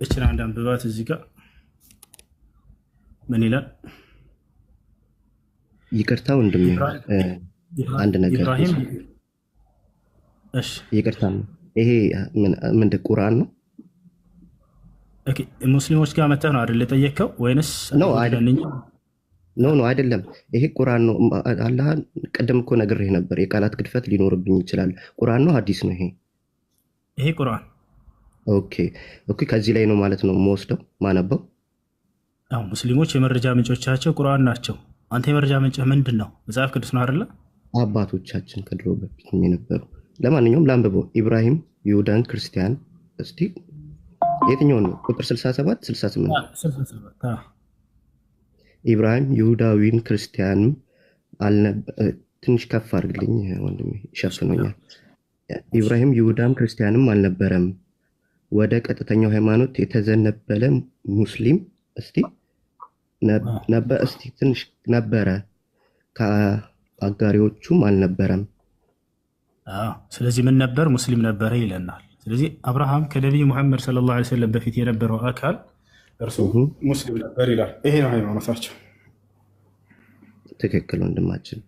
እችን አንድ አንብባት። እዚህ ጋር ምን ይላል? ይቅርታ ወንድሜ፣ አንድ ነገር ይቅርታ። ይሄ ምንድን ቁርአን ነው? ሙስሊሞች ጋር መተህ ነው አይደል የጠየቅከው? ወይንስ ነው? አይደለም። ይሄ ቁርአን ነው። አላህ ቀደም እኮ ነግሬህ ነበር። የቃላት ግድፈት ሊኖርብኝ ይችላል። ቁርአን ነው ሐዲስ ነው? ይሄ ቁርአን። ኦኬ። ከዚህ ላይ ነው ማለት ነው የምወስደው ማነበው። ሙስሊሞች የመረጃ ምንጮቻቸው ቁርአን ናቸው። አንተ የመረጃ ምንጭህ ምንድን ነው? መጽሐፍ ቅዱስ ነው አይደለ? አባቶቻችን ከድሮ በፊት የነበሩ። ለማንኛውም ላንብበው። ኢብራሂም ይሁዳን ክርስቲያን። እስቲ የትኛው ነው? ቁጥር 67 68 ኢብራሂም ይሁዳዊን ክርስቲያንም ትንሽ ከፍ አድርግልኝ ወንድሜ፣ ይሸፍኖኛል። ኢብራሂም ይሁዳም ክርስቲያንም አልነበረም፣ ወደ ቀጥተኛው ሃይማኖት የተዘነበለ ሙስሊም ትንሽ ነበረ፣ ከአጋሪዎቹም አልነበረም። ስለዚህ ምን ነበር? ሙስሊም ነበረ ይለናል። ስለዚህ አብርሃም ከነቢይ ሙሐመድ ሰለላሁ ዐለይሂ ወሰለም በፊት የነበረው አካል እርሱ ሙስሊም ነበር ይላል። ይሄ ነው ሃይማኖታቸው። ትክክል ወንድማችን።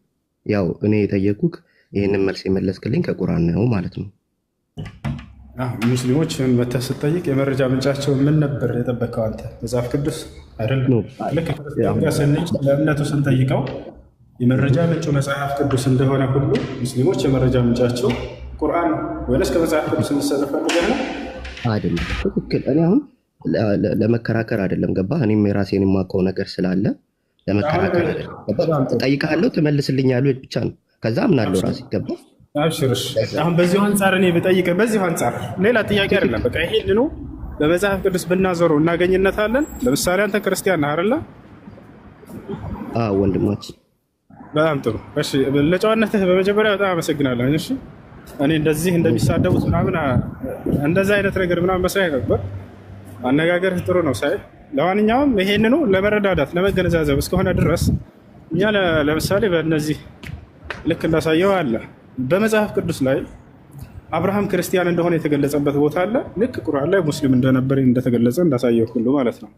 ያው እኔ የጠየቁክ ይህንን መልስ የመለስክልኝ ከቁርአን ነው ማለት ነው። ሙስሊሞች መተህ ስትጠይቅ የመረጃ ምንጫቸው ምን ነበር የጠበቀው አንተ? መጽሐፍ ቅዱስ አይደለም። ልክ ክርስቲያን ጋር ስንሄድ ለእምነቱ ስንጠይቀው የመረጃ ምንጩ መጽሐፍ ቅዱስ እንደሆነ ሁሉ ሙስሊሞች የመረጃ ምንጫቸው ቁርአን ነው። ወይስ ከመጽሐፍ ቅዱስ እንሰጥ ፈልገህ ነው? አይደለም። ትክክል። እኔ አሁን ለመከራከር አይደለም፣ ገባ? እኔም የራሴን የማውቀው ነገር ስላለ ለመከራከር አይደለም። እጠይቅሃለሁ፣ ትመልስልኛለህ ብቻ ነው። ከዛ አምናለሁ ራሴ፣ ገባ? አብሽርሽ። አሁን በዚሁ አንጻር እኔ ብጠይቅህ በዚሁ አንጻር ሌላ ጥያቄ አይደለም። በቃ ይሄንኑ በመጽሐፍ ቅዱስ ብናዞረው እናገኝነታለን። ለምሳሌ አንተ ክርስቲያን ነህ አይደለ? አዎ ወንድማችን። በጣም ጥሩ። እሺ፣ ለጨዋነትህ በመጀመሪያ በጣም አመሰግናለሁ። እሺ፣ እኔ እንደዚህ እንደሚሳደቡት ምናምን እንደዛ አይነት ነገር ምናምን መስሪያ ነበር። አነጋገርህ ጥሩ ነው ሳይ። ለማንኛውም ይሄንኑ ለመረዳዳት ለመገነዛዘብ እስከሆነ ድረስ እኛ ለምሳሌ በእነዚህ ልክ እንዳሳየው አለ በመጽሐፍ ቅዱስ ላይ አብርሃም ክርስቲያን እንደሆነ የተገለጸበት ቦታ አለ። ልክ ቁርአን ላይ ሙስሊም እንደነበር እንደተገለጸ እንዳሳየው ሁሉ ማለት ነው።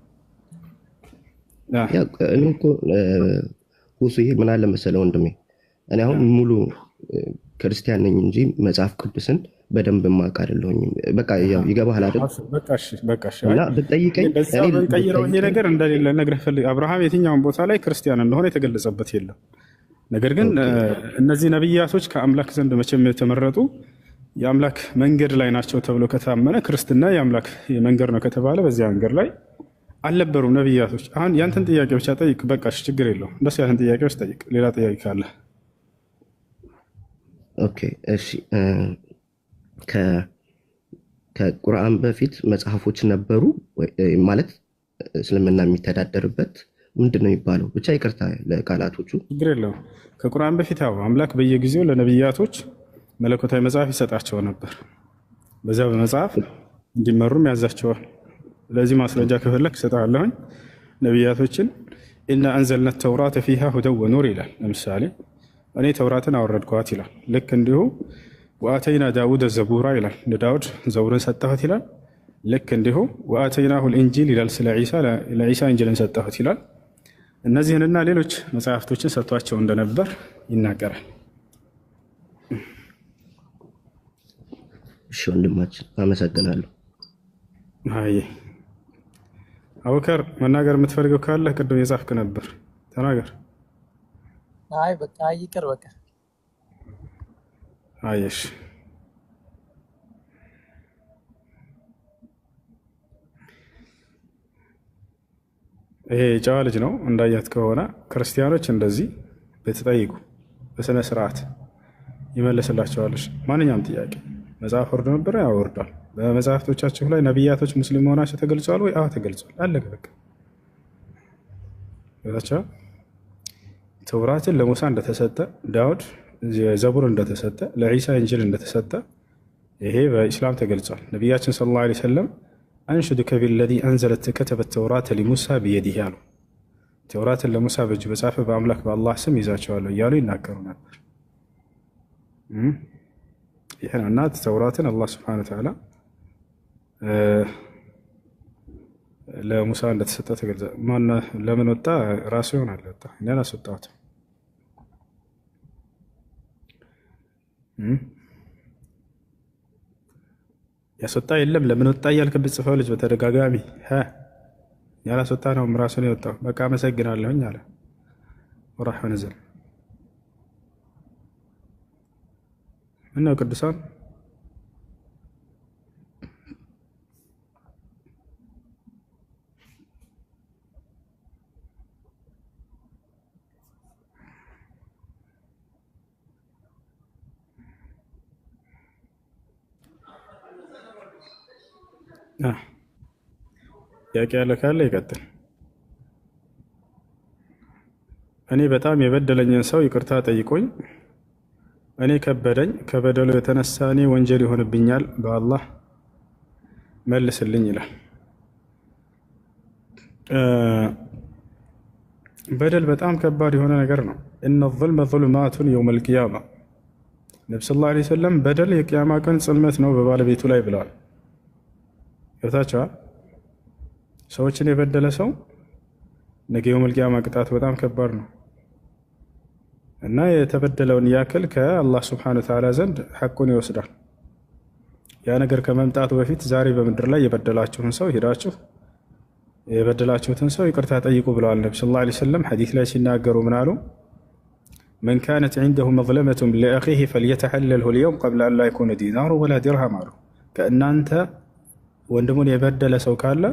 እኔ እኮ ሁሱዬ ምን አለ መሰለህ ወንድሜ፣ እኔ አሁን ሙሉ ክርስቲያን ነኝ እንጂ መጽሐፍ ቅዱስን በደንብ የማውቅ አይደለሁኝም። በቃ ያው ይገባሃል አይደል? እና ብትጠይቀኝ እኔ ብንቀይረው ይሄ ነገር እንደሌለ ነግረህ ፈልግ። አብርሃም የትኛውን ቦታ ላይ ክርስቲያን እንደሆነ የተገለጸበት የለም። ነገር ግን እነዚህ ነቢያቶች ከአምላክ ዘንድ መቼም የተመረጡ የአምላክ መንገድ ላይ ናቸው ተብሎ ከታመነ ክርስትና የአምላክ መንገድ ነው ከተባለ በዚያ መንገድ ላይ አልነበሩም ነቢያቶች። አሁን ያንተን ጥያቄ ብቻ ጠይቅ፣ በቃ ችግር የለውም። እንደሱ ያንተን ጥያቄዎች ጠይቅ። ሌላ ጥያቄ ካለ ኦኬ። እሺ፣ ከቁርአን በፊት መጽሐፎች ነበሩ ማለት እስልምና የሚተዳደርበት ምንድን ነው የሚባለው? ብቻ ይቅርታ ለቃላቶቹ። ችግር የለውም። ከቁርአን በፊት አምላክ በየጊዜው ለነቢያቶች መለኮታዊ መጽሐፍ ይሰጣቸው ነበር። በዚያ በመጽሐፍ እንዲመሩም ያዛቸዋል። ለዚህ ማስረጃ ከፈለክ እሰጥሃለሁኝ። ነቢያቶችን ኢና አንዘልና ተውራተ ፊሃ ሁደን ወኑር ይላል። ለምሳሌ እኔ ተውራትን አወረድኳት ይላል። ልክ እንዲሁ ወአተይና ዳውደ ዘቡራ ይላል። ለዳውድ ዘቡርን ሰጠሁት ይላል። ልክ እንዲሁ ወአተይናሁ ልኢንጂል ይላል። ስለ ለዒሳ እንጂልን ሰጠሁት ይላል። እነዚህንና ሌሎች መጽሐፍቶችን ሰጥቷቸው እንደነበር ይናገራል። እሺ ወንድማችን አመሰግናለሁ። አይ አቡከር መናገር የምትፈልገው ካለ ቅድም የጻፍክ ነበር ተናገር። አይ በቃ ይቅር በቃ። አይሽ ይሄ ጨዋ ልጅ ነው እንዳያት ከሆነ ክርስቲያኖች እንደዚህ ብትጠይቁ በስነ ስርዓት ይመልስላቸዋለሽ። ማንኛውም ጥያቄ መጽሐፍ ወርዶ ነበር ያወርዳል። በመጽሐፍቶቻችሁ ላይ ነቢያቶች ሙስሊም መሆናቸው ተገልጿል ወይ? አዎ ተገልጿል። አለቀ በቃ። ተውራትን ለሙሳ እንደተሰጠ፣ ዳውድ ዘቡር እንደተሰጠ፣ ለዒሳ እንጂል እንደተሰጠ ይሄ በኢስላም ተገልጿል። ነቢያችን ሰለላሁ ዐለይሂ ወሰለም አንሽዱከ ቢለዚ አንዘለት ከተበት ተውራተ ሊሙሳ ቢየዲህ አሉ። ተውራትን ለሙሳ በእጁ በጻፈ በአምላክ በአላህ ስም ይዛቸዋለሁ እያሉ ይናገሩ ነበር። ይህ ነው እና ተውራትን አላህ ስብሐነሁ ወተዓላ ለሙሳ እንደተሰጠ ተገልጿል። ለምን ወጣ? ራሱ ይሆናል ወጣ። እኔ አላስወጣሁትም። ያስወጣ የለም። ለምን ወጣ እያልክ ብትጽፈው ልጅ በተደጋጋሚ ያላስወጣ ነው ራሱ ነው የወጣው። በቃ አመሰግናለሁኝ አለ ወራህ ወነዘል። ምነው ቅዱሳን ጥያቄ ያለ ካለ ይቀጥል። እኔ በጣም የበደለኝን ሰው ይቅርታ ጠይቆኝ እኔ ከበደኝ ከበደሉ የተነሳ እኔ ወንጀል ይሆንብኛል በአላህ መልስልኝ ይላል። በደል በጣም ከባድ የሆነ ነገር ነው። እነ ዙልመ ዙሉማቱን የውመል ቂያማ ነብዩ ሰለላሁ ዐለይሂ ወሰለም በደል የቂያማ ቀን ጽልመት ነው በባለቤቱ ላይ ብለዋል። ገብታችኋል? ሰዎችን የበደለ ሰው ነገ የውመል ቂያማ ቅጣት በጣም ከባድ ነው እና የተበደለውን ያክል ከአላህ ሱብሓነሁ ወተዓላ ዘንድ ሐቁን ይወስዳል። ያ ነገር ከመምጣቱ በፊት ዛሬ በምድር ላይ የበደላችሁን ሰው ሄዳችሁ የበደላችሁትን ሰው ይቅርታ ጠይቁ ብለዋል ነብዩ ሰለላሁ ዐለይሂ ወሰለም። ሐዲስ ላይ ሲናገሩ ምን አሉ? መን ካነት ዐንደሁ መዝለመቱን ሊአኺሂ ፈልየተሐለልሁ አልየውም ቀብለ አን ላ የኩነ ዲናሩ ወላ ዲርሃም አሉ። ከእናንተ ወንድሙን የበደለ ሰው ካለ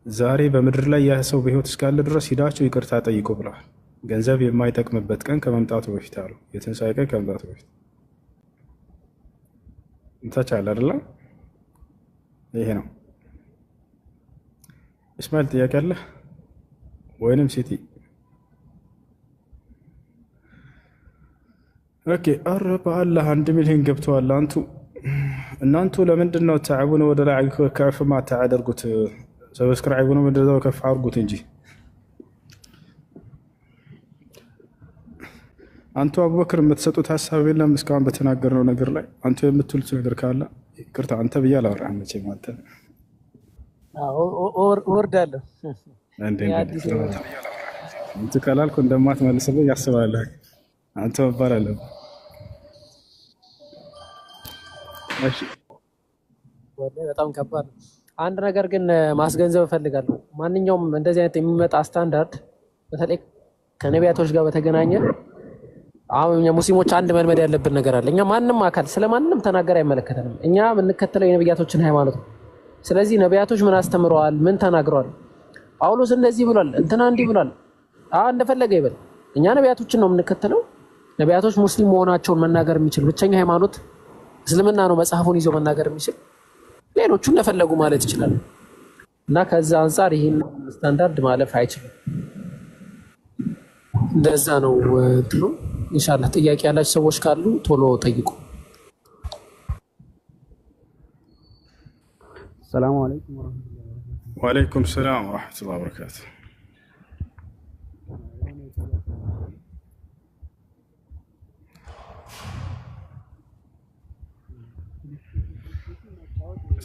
ዛሬ በምድር ላይ ያ ሰው በህይወት እስካለ ድረስ ሂዳችሁ ይቅርታ ጠይቁ ብለዋል። ገንዘብ የማይጠቅምበት ቀን ከመምጣቱ በፊት አሉ። የትንሣኤ ቀን ከመምጣቱ በፊት እንታቻለ አይደለ? ይሄ ነው። እስማኤል ጥያቄ አለ ወይንም ሲቲ? ኦኬ። አረ በአላህ 1 ሚሊዮን ገብተዋል። እናንቱ ለምንድን ነው ተዓቡን ወደ ላይ ከፍ ማታደርጉት? ሰብስክራይቡን ወደዛው ከፍ አድርጉት እንጂ። አንቱ አቡበክር የምትሰጡት ሀሳብ የለም እስካሁን በተናገርነው ነገር ላይ አንቱ የምትሉት ነገር ካለ ይቅርታ። አንተ ብዬ አላወራህም መቼም አንተ ወርዳለሁ አንተ ካላልኩ እንደማትመልስልኝ ያስባለህ። አንተ መባል አለብህ። እሺ በጣም ከባድ ነው። አንድ ነገር ግን ማስገንዘብ እፈልጋለሁ። ማንኛውም እንደዚህ አይነት የሚመጣ ስታንዳርድ በተለይ ከነቢያቶች ጋር በተገናኘ አሁን እኛ ሙስሊሞች አንድ መልመድ ያለብን ነገር አለ። እኛ ማንም አካል ስለማንም ተናገር አይመለከተንም። እኛ የምንከተለው የነቢያቶችን ሃይማኖት ነው። ስለዚህ ነቢያቶች ምን አስተምረዋል፣ ምን ተናግረዋል፣ ጳውሎስ እንደዚህ ብሏል፣ እንትና እንዲህ ብሏል፣ እንደፈለገ ይበል። እኛ ነቢያቶችን ነው የምንከተለው። ነቢያቶች ሙስሊም መሆናቸውን መናገር የሚችል ብቸኛ ሃይማኖት እስልምና ነው፣ መጽሐፉን ይዞ መናገር የሚችል። ሌሎቹ እንደፈለጉ ማለት ይችላሉ እና ከዛ አንፃር ይህን ስታንዳርድ ማለፍ አይችልም። እንደዛ ነው እንትኑ። ኢንሻአላህ ጥያቄ ያላችሁ ሰዎች ካሉ ቶሎ ጠይቁ። ሰላም አለይኩም ወአለይኩም ሰላም ወራህመቱላሂ ወበረካቱ።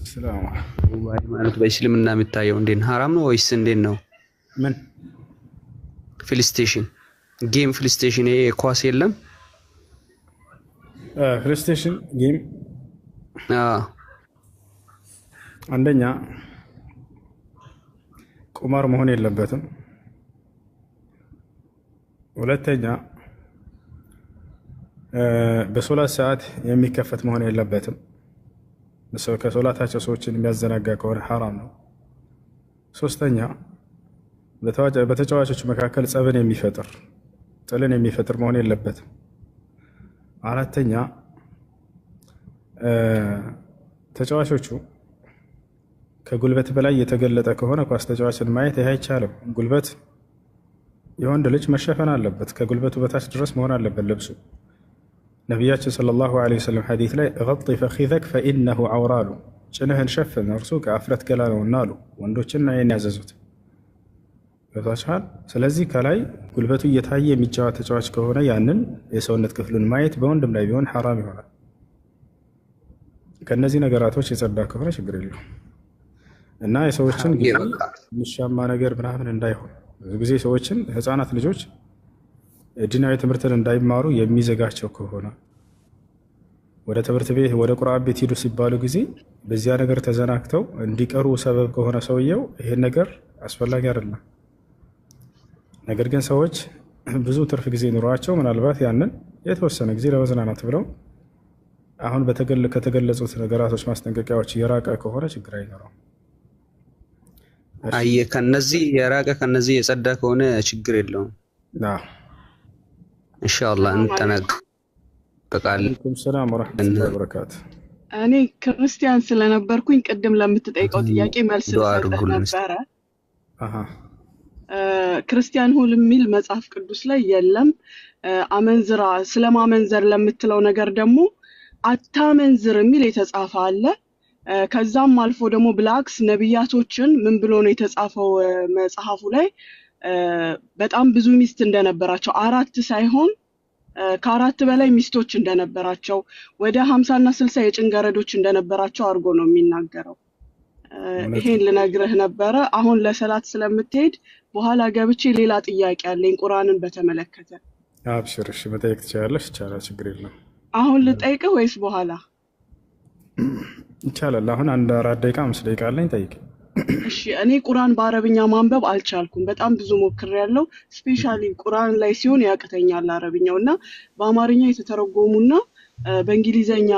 ሰላም ማለት በእስልምና የሚታየው እንዴት ሐራም ነው ወይስ እንዴት ነው? ምን ፕሌይስቴሽን ጌም ፕሌይስቴሽን ይሄ ኳስ የለም? ፕሌይስቴሽን ጌም አንደኛ ቁማር መሆን የለበትም። ሁለተኛ በሶላት ሰዓት የሚከፈት መሆን የለበትም። ከሶላታቸው ሰዎችን የሚያዘናጋ ከሆነ ሐራም ነው። ሶስተኛ በተጫዋቾች መካከል ጸብን የሚፈጥር ጥልን የሚፈጥር መሆን የለበትም። አራተኛ ተጫዋቾቹ ከጉልበት በላይ የተገለጠ ከሆነ ኳስ ተጫዋችን ማየት ይህ አይቻልም። ጉልበት የወንድ ልጅ መሸፈን አለበት፣ ከጉልበቱ በታች ድረስ መሆን አለበት ልብሱ። ነቢያችን ሰለላሁ ዐለይሂ ወሰለም ሐዲስ ላይ ገጢ ፈኺዘክ ፈኢነሁ ዐውራ አሉ። ጭንህን ሸፍን እርሱ ከአፍረት ገላ ነውና አሉ። ወንዶችን ይህን ያዘዙት ገብቷችኋል። ስለዚህ ከላይ ጉልበቱ እየታየ የሚጫወት ተጫዋች ከሆነ ያንን የሰውነት ክፍሉን ማየት በወንድም ላይ ቢሆን ሐራም ይሆናል። ከነዚህ ነገራቶች የጸዳ ከሆነ ችግር የለውም እና የሰዎችን የሚሻማ ነገር ምናምን እንዳይሆን ብዙ ጊዜ ሰዎችን ህፃናት ልጆች ዲናዊ ትምህርትን እንዳይማሩ የሚዘጋቸው ከሆነ ወደ ትምህርት ቤት ወደ ቁርአን ቤት ሂዱ ሲባሉ ጊዜ በዚያ ነገር ተዘናግተው እንዲቀሩ ሰበብ ከሆነ ሰውየው ይሄን ነገር አስፈላጊ አይደለም። ነገር ግን ሰዎች ብዙ ትርፍ ጊዜ ኑሯቸው ምናልባት ያንን የተወሰነ ጊዜ ለመዝናናት ብለው አሁን ከተገለጹት ነገራቶች ማስጠንቀቂያዎች የራቀ ከሆነ ችግር አይኖረውም። አየ ከነዚህ የራቀ ከነዚህ የጸዳ ከሆነ ችግር የለውም። ኢንሻአላህ እንጠነቀቃለን። ሰላም ወራህመቱላሂ ወበረካቱ። እኔ ክርስቲያን ስለነበርኩኝ ቅድም ለምትጠይቀው ጥያቄ መልስ ሰጥተህ ነበረ። ክርስቲያን ሁን የሚል መጽሐፍ ቅዱስ ላይ የለም። አመንዝራ ስለማመንዘር ለምትለው ነገር ደግሞ አታመንዝር የሚል የተጻፈ አለ። ከዛም አልፎ ደግሞ ብላክስ ነብያቶችን ምን ብሎ ነው የተጻፈው መጽሐፉ ላይ በጣም ብዙ ሚስት እንደነበራቸው 4 ሳይሆን ከ4 በላይ ሚስቶች እንደነበራቸው ወደ 50 እና 60 የጭንገረዶች እንደነበራቸው አድርጎ ነው የሚናገረው። ይሄን ልነግርህ ነበረ። አሁን ለሰላት ስለምትሄድ በኋላ ገብቼ ሌላ ጥያቄ አለኝ ቁርአንን በተመለከተ። አብሽር፣ እሺ መጠየቅ ትችላለሽ። ይቻላል፣ ችግር የለም። አሁን ልጠይቅህ ወይስ በኋላ? ይቻላል። አሁን 4 ደቂቃ 5 ደቂቃ አለኝ፣ ጠይቅ። እሺ እኔ ቁርአን በአረብኛ ማንበብ አልቻልኩም። በጣም ብዙ ሞክሬያለሁ። ስፔሻሊ ቁርአን ላይ ሲሆን ያቅተኛል አረብኛውና በአማርኛ የተተረጎሙና በእንግሊዘኛ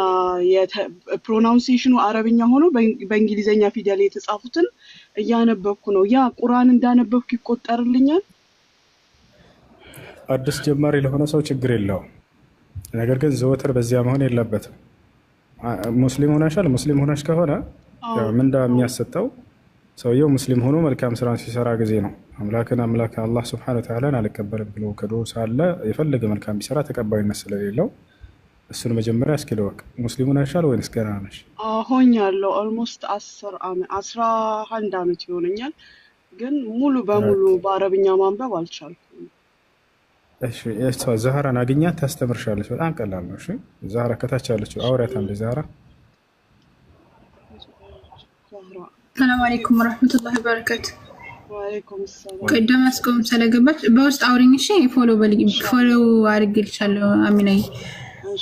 ፕሮናንሴሽኑ አረብኛ ሆኖ በእንግሊዘኛ ፊደል የተጻፉትን እያነበብኩ ነው። ያ ቁርአን እንዳነበብኩ ይቆጠርልኛል? አዲስ ጀማሪ ለሆነ ሰው ችግር የለውም። ነገር ግን ዘወትር በዚያ መሆን የለበትም። ሙስሊም ሆነሻል። ሙስሊም ሆነሽ ከሆነ ምንዳ የሚያሰጠው ሰውየው ሙስሊም ሆኖ መልካም ስራን ሲሰራ ጊዜ ነው። አምላክ አላህ Subhanahu Wa Ta'ala አልቀበልም ብሎ ከዶ ሳለ የፈለገ መልካም ቢሰራ ተቀባይነት ስለሌለው እሱን መጀመሪያ እስኪ ለወቅ። ሙስሊም ሆነሻል ወይስ ገና ነሽ? ሆኛለሁ። ኦልሞስት 11 ዓመት ይሆነኛል። ግን ሙሉ በሙሉ በአረብኛ ማንበብ አልቻልኩም። እሺ እሷ ዛህራን አግኛት ታስተምርሻለች። በጣም ቀላል ነው። እሺ ዛህራ ከታች ያለችው አውሪያት አንዴ። ዛህራ ሰላም አለይኩም ወራህመቱላሂ ወበረካቱ። ወአለይኩም ሰላም። ቀደም አስቆም ስለገባች በውስጥ አውሪኝ። እሺ ፎሎ በልኝ፣ ፎሎ አድርግልሻለሁ። አሚናይ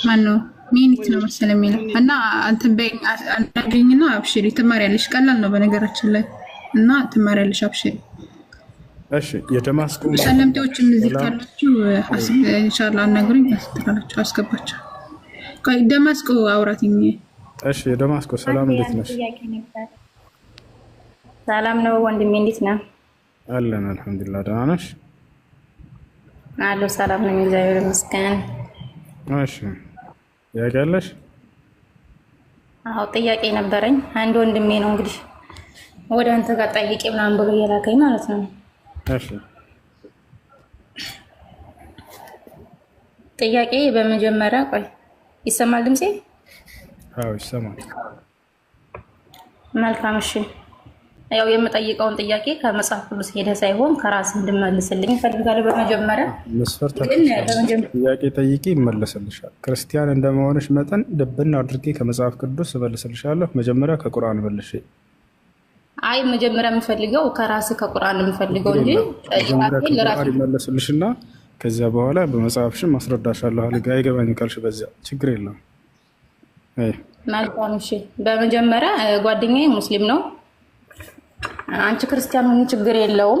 ማነው ሚኒት ነው መሰለኝ የሚለው እና አንተን በእኛ አናገኝና አብሽሪ ትማሪያለሽ። ቀላል ነው በነገራችን ላይ እና ትማሪያለሽ። አብሽሪ። እሺ የደማስቆ ሰለምቴዎችም እዚህ ካላችሁ ኢንሻአላህ አናግሩኝ፣ አስተካክላችሁ አስገባችሁ። ቆይ ደማስቆ አውራትኝ። እሺ የደማስቆ ሰላም፣ እንዴት ነሽ? ሰላም ነው ወንድሜ፣ እንዴት ነህ? አለን አልሐምዱሊላህ። ደህና ነሽ? አሎ ሰላም ነው፣ እግዚአብሔር ይመስገን። እሺ ያጋለሽ? አዎ ጥያቄ ነበረኝ። አንድ ወንድሜ ነው እንግዲህ ወደ አንተ ጋር ጠይቄ ምናምን ብሎ የላከኝ ማለት ነው። እሺ ጥያቄ በመጀመሪያ ቆይ ይሰማል ድምጼ? አዎ ይሰማል። መልካም እሺ። ያው የምጠይቀውን ጥያቄ ከመጽሐፍ ቅዱስ ሄደ ሳይሆን ከራስ እንድመልስልኝ እፈልጋለሁ። በመጀመሪያ መስፈርት ጥያቄ ጠይቂ ይመለስልሻል። ክርስቲያን እንደመሆንሽ መጠን ልብና አድርጌ ከመጽሐፍ ቅዱስ እመልስልሻለሁ። መጀመሪያ ከቁርአን መልሽ። አይ መጀመሪያ የምፈልገው ከራስ ከቁርአን የምፈልገው እንጂ ጥያቄ ለራስ ይመልስልሽና ከዚያ በኋላ በመጽሐፍሽም ማስረዳሻለሁ። አይገባኝ ካልሽ በዚያ ችግር የለም። መልካም እሺ። በመጀመሪያ ጓደኛዬ ሙስሊም ነው። አንቺ ክርስቲያን ሆኚ ችግር የለውም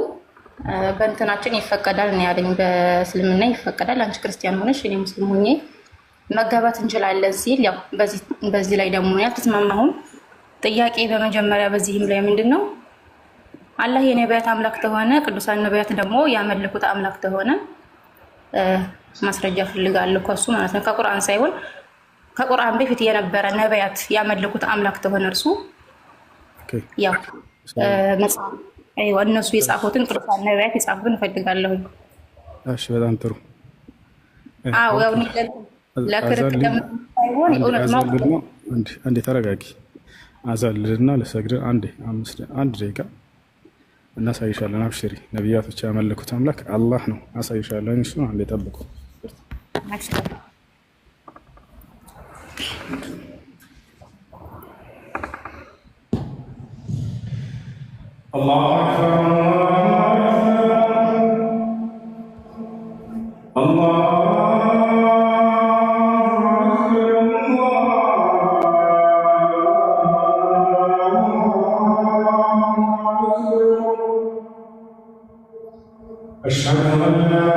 በእንትናችን ይፈቀዳል ነው ያለኝ። በእስልምና ይፈቀዳል። አንቺ ክርስቲያን ሆነሽ እኔ ሙስሊም ሆኜ መጋባት እንችላለን ሲል ያው በዚህ ላይ ደግሞ ያልተስማማሁም ጥያቄ በመጀመሪያ በዚህም ላይ ምንድነው አላህ የነቢያት አምላክ ተሆነ ቅዱሳን ነቢያት ደግሞ ያመለኩት አምላክ ተሆነ ማስረጃ ፈልጋለሁ ከሱ ማለት ነው። ከቁርአን ሳይሆን ከቁርአን በፊት የነበረ ነቢያት ያመለኩት አምላክ ተሆነ እርሱ ያው መጽሐፍ እነሱ የጻፉትን ቅዱሳን ነቢያት የጻፉትን እፈልጋለሁ። እሺ በጣም ጥሩ። አዎ ያው ለክርክር ሳይሆን እውነት ነው። አንዴ ተረጋጊ። አዛልልና ለሰግድ አንድ ደቂቃ እናሳይሻለን። አብሽሪ። ነቢያቶች ያመለኩት አምላክ አላህ ነው። አሳይሻለን። እሱ አንዴ ጠብቁ። الله أكبر الله أشهد أن لا